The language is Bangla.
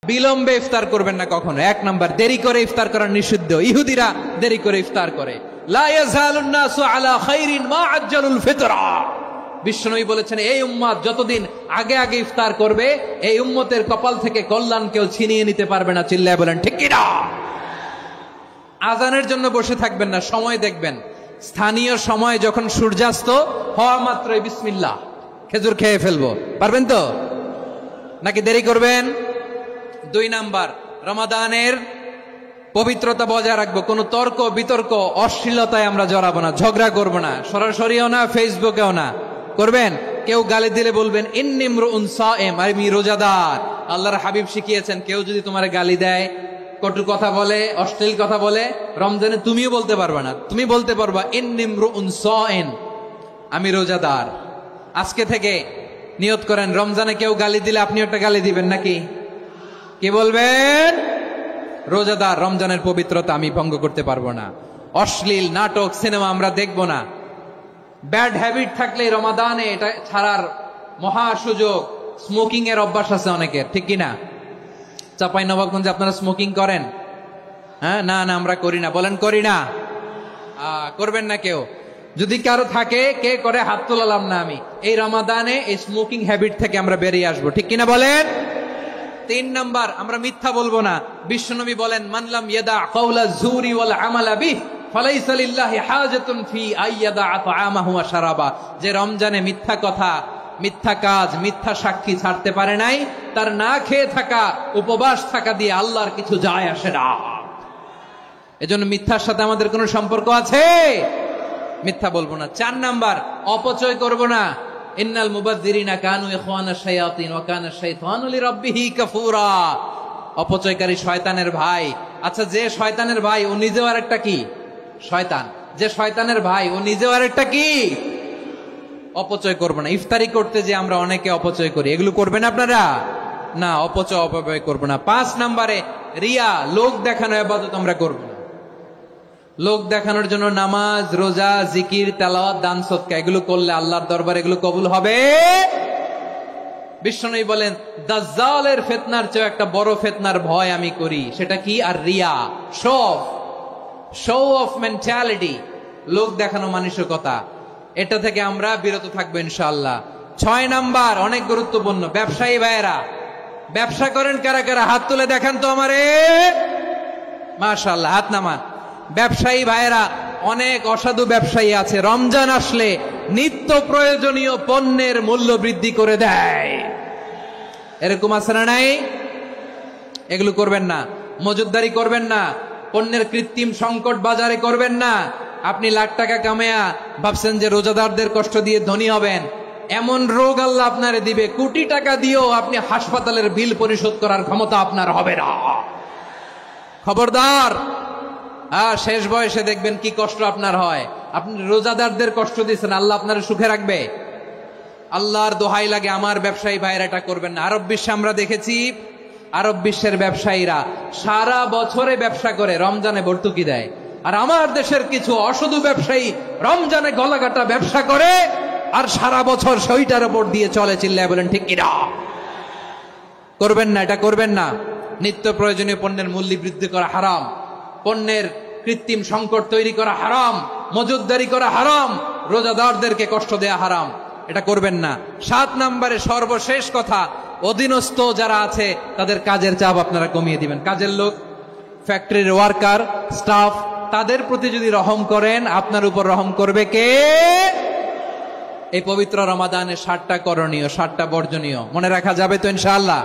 বিলম্বে ইফতার করবেন না কখনো। 1 নাম্বার, দেরি করে ইফতার করা নিষিদ্ধ। ইহুদিরা দেরি করে ইফতার করে। লা ইয়াজালুন নাসু আলা খাইরিন মা আজ্জালুল ফিতরা। বিশ্বনবী বলেছেন, এই উম্মত যতদিন আগে আগে ইফতার করবে, এই উম্মতের কপাল থেকে কল্যাণ কেউ ছিনিয়ে নিতে পারবে না। চিল্লায় বলেন ঠিক কি না? আজানের জন্য বসে থাকবেন না, সময় দেখবেন। স্থানীয় সময় যখন সূর্যাস্ত হওয়া মাত্রই বিসমিল্লাহ, খেজুর খেয়ে ফেলবো। পারবেন তো নাকি দেরি করবেন? 2 নাম্বার, রমাদানের পবিত্রতা বজায় রাখবো। কোনো তর্ক বিতর্ক অশ্লীলতায় আমরা জড়াবো না, ঝগড়া করবো না, সরাসরিও না, ফেসবুকেও না। করবেন কেউ গালি দিলে বলবেন ইন্নী ইমরুউন সায়েম, আমি রোজাদার। আল্লাহর হাবিব শিখিয়েছেন, কেউ যদি তোমার গালি দেয়, কটু কথা বলে, অশ্লীল কথা বলে, রমজানে তুমিও বলতে পারবা না। তুমি বলতে পারবা ইন্নী ইমরুউন সায়েম, আমি রোজাদার। আজকে থেকে নিয়ত করেন, রমজানে কেউ গালি দিলে আপনি একটা গালি দিবেন নাকি? কি বলবেন? রোজাদার, রমজানের পবিত্রতা আমি ভঙ্গ করতে পারবো না। অশ্লীল নাটক সিনেমা আমরা দেখবো না। ব্যাড হ্যাবিট থাকলে রমাদানে এটা ছাড়ার মহা সুযোগ। স্মোকিং এর অভ্যাস আছে অনেকের, ঠিক কিনা? চাঁপাইনবাবগঞ্জে আপনারা স্মোকিং করেন? হ্যাঁ, না না আমরা করি না। বলেন করি না। করবেন না কেউ? যদি কারো থাকে, কে করে হাত তোলালাম না আমি। এই রমাদানে এই স্মোকিং হ্যাবিট থেকে আমরা বেরিয়ে আসবো, ঠিক কিনা বলেন? 3 নাম্বার, আমরা মিথ্যা বলবো না। বিশ্বনবী বলেন, মানলাম ইয়াদা কাওলা যুরি ওয়াল আমালা বিহি ফালাইসা লিল্লাহি হাজাতুন ফি আইয়াদা তাআমাহু ওয়া শারাবা। যে রমজানে মিথ্যা কথা, মিথ্যা কাজ, মিথ্যা সাক্ষী ছাড়তে পারে নাই, তার না খেয়ে থাকা, উপবাস থাকা দিয়ে আল্লাহর কিছু যায় আসে না। এজন্য মিথ্যার সাথে আমাদের কোনো সম্পর্ক আছে? মিথ্যা বলবো না। 4 নাম্বার, অপচয় করব না। ইন্নাল মুবাযযিরিনা কানু ইখওয়ানাশ শায়াতিন ওয়া কানা শাইতানু লিরাব্বিহি কাফুরা। অপচয়কারী শয়তানের ভাই। আচ্ছা, যে শয়তানের ভাই ও নিজেও আরেকটা কি? শয়তান। যে শয়তানের ভাই ও নিজেও আরেকটা কি? অপচয় করব না। ইফতারি করতে যে আমরা অনেকে অপচয় করি, এগুলো করবেন আপনারা না। অপচয় অপব্যয় করব না। 5 নাম্বারে, রিয়া, লোক দেখানো ইবাদত আমরা করব না। লোক দেখানোর জন্য নামাজ, রোজা, জিকির, তেলাওয়াত, দান, সদকা এগুলো করলে আল্লাহর দরবারে এগুলো কবুল হবে? বিশ্বনবী বলেন, দাজ্জালের ফিতনার চেয়ে একটা বড় ফিতনার ভয় আমি করি। সেটা কি? আর রিয়া, শো অফ মেন্টালিটি, লোক দেখানো মানসিকতা। এটা থেকে আমরা বিরত থাকবো ইনশাআল্লাহ। 6 নাম্বার, অনেক গুরুত্বপূর্ণ। ব্যবসায়ী ভাইয়েরা, ব্যবসা করেন কারা কারা? হাত তুলে দেখান তো আমারে। মাশাআল্লাহ, হাত নামান। ব্যবসায়ী ভাইয়েরা, অনেক অসাধু ব্যবসায়ী আছে, রমজান আসলে নিত্য প্রয়োজনীয় পণ্যের মূল্য বৃদ্ধি করে দেয়। এরকম আছে না নাই? এগুলো করবেন না। মজুদদারি করবেন না। পণ্যের কৃত্রিম সংকট বাজারে করবেন না। আপনি লাখ টাকা কামায়া ভাবছেন যে রোজাদারদের কষ্ট দিয়ে ধনী হবেন। এমন রোগ আল্লাহ আপনারে দিবে, কোটি টাকা দিয়েও আপনি হাসপাতালের বিল পরিশোধ করার ক্ষমতা আপনার হবে না। খবরদার। শেষ বয়সে দেখবেন কি কষ্ট আপনার হয়। আপনি রোজাদারদের কষ্ট দিচ্ছেন, আল্লাহ আপনার সুখে রাখবে? আল্লাহর দোহাই লাগে, আমার ব্যবসায়ী ভাইয়েরা এটা করবেন না। আরব বিশ্বে আমরা দেখেছি, আরব বিশ্বের ব্যবসায়ীরা সারা বছরে ব্যবসা করে, রমজানে ভর্তুকি দেয়। আর আমার দেশের কিছু অসাধু ব্যবসায়ী রমজানে গলাকাটা ব্যবসা করে আর সারা বছর সইটার উপর দিয়ে চলে। চিল্লায় বলেন ঠিক কিনা? করবেন না, এটা করবেন না। নিত্য প্রয়োজনীয় পণ্যের মূল্য বৃদ্ধি করা হারাম। পণ্যের কৃত্রিম সংকট তৈরি করা হারাম। মজুদদারি করা হারাম। রোজাদারদেরকে কষ্ট দেয়া হারাম। এটা করবেন না। 7 নাম্বারে সর্বশেষ কথা, অধীনস্থ যারা আছে তাদের কাজের চাপ আপনারা কমিয়ে দিবেন। কাজের লোক, ফ্যাক্টরির ওয়ার্কার, স্টাফ, তাদের প্রতি যদি রহম করেন, আপনার উপর রহম করবে কে? এই পবিত্র রমাদানে 7টা করণীয়, 7টা বর্জনীয় মনে রাখা যাবে তো ইনশাআল্লাহ?